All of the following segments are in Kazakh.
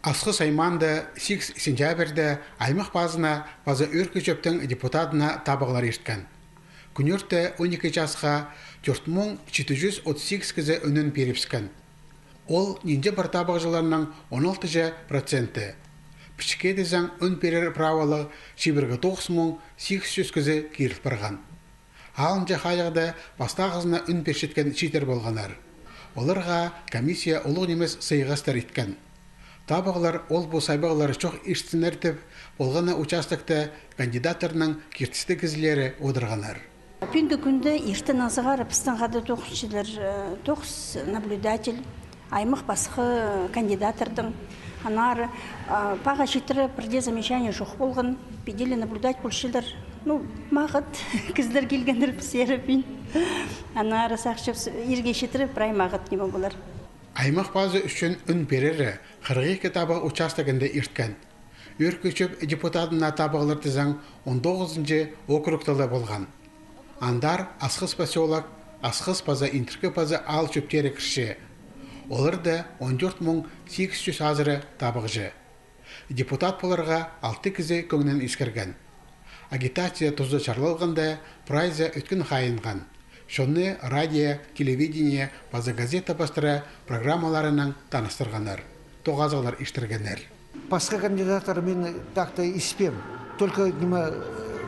Асқы сайманды 6 сентябрьді аймақ базына базы өркі жөптің депутатына табығылар ешткән. Күнерті 12 жасқа 4738 кізі үнін беріпскен. Ол нинде бір табығы жыларының 16%. Пішке дезен үн берер правалы шибіргі 9800 кізі керіліп барған. Алынжа қайығды бастағызына үн першеткен шетер болғанар. Оларға комиссия ұлық немес сыйғастар еткен. Табығылар ол бұл сайбағылары çox ештінертіп, болғаны участокта кандидаттарының кертісті кізілері одырғанар. Күнді күнді ертін азығар пыстанғады тоқс наблюдатель, аймақ басқы кандидаттардың. Анар паға жетірі бірде замечание жоқ болған, беделі наблюдать болшылар. Мағыт кіздер келгендер пісері бін. Анар сақшып ерге жетірі бір аймағыт неме болар. Аймақ базы үшін үн берері 42 табығы участогында ерткен. Өркөчіп депутатына табығылар тізің 19-шы округталы болған. Андар асқыз поселок, асқыз паза интеркі паза ал чөптері кірші. Оларды 14800 азыры табығжы. Депутат боларға 6 кізі көңінен ескерген. Агитация тұзды чарлалғанда прайза өткен қайынған. Шоны радио, телевидение, база газета бастыра программаларының таныстырғанар. Тоғазығылар іштіргенер. Басқа кандидаттар мен тақты испем. Только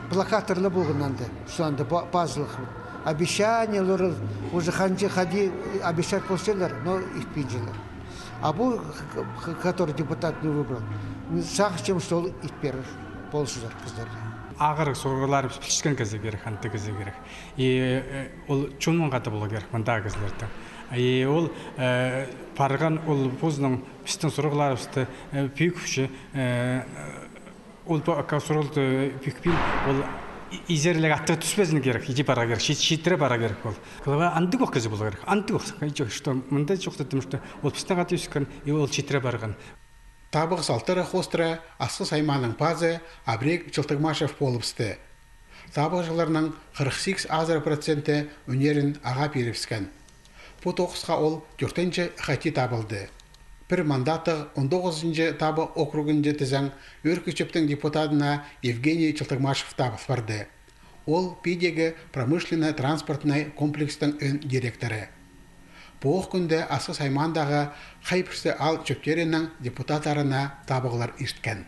плакаторлы болғананды. Сонда базылық. Обещаниялар, уже ханче ходи, обещать полселер, но испинжилер. А бұл, который депутат не выбрал, сақ чем сол исперір полшылар қыздарды. Ағырық сұрғылар пішкен кезі керек, анты кезі керек. Ол чонман қаты болу керек, мында кезлерді. Ол парған, ол позының пістің сұрғылар пісті пүйкіші, ол сұрғылды пүйкпен, ол изерлік атты түспезін керек, иде бара керек, шеттірі бара керек ол. Қылыға анды көк кезі болу керек, анды көк. Мында жоқ дедім, ол пістің қаты өскен, ол шеттірі барған. Табық салтыры қостыры асқы сайманың пазы Абрек Чылтығмашев болыпсты. Табық жыларының 48 азыр проценті өнерін аға беріпскен. Бұ тоқысқа ол 4-ші қайти табылды. Бір мандаты 19-ші табы округінде тізің өркөчептің депутатына Евгений Чылтығмашев табыс барды. Ол пейдегі промышленно-транспортный комплекстің өн директоры. Бұғы күнде асқы саймандағы қайпірсі ал чөптерінің депутаттарына табығылар ішткен.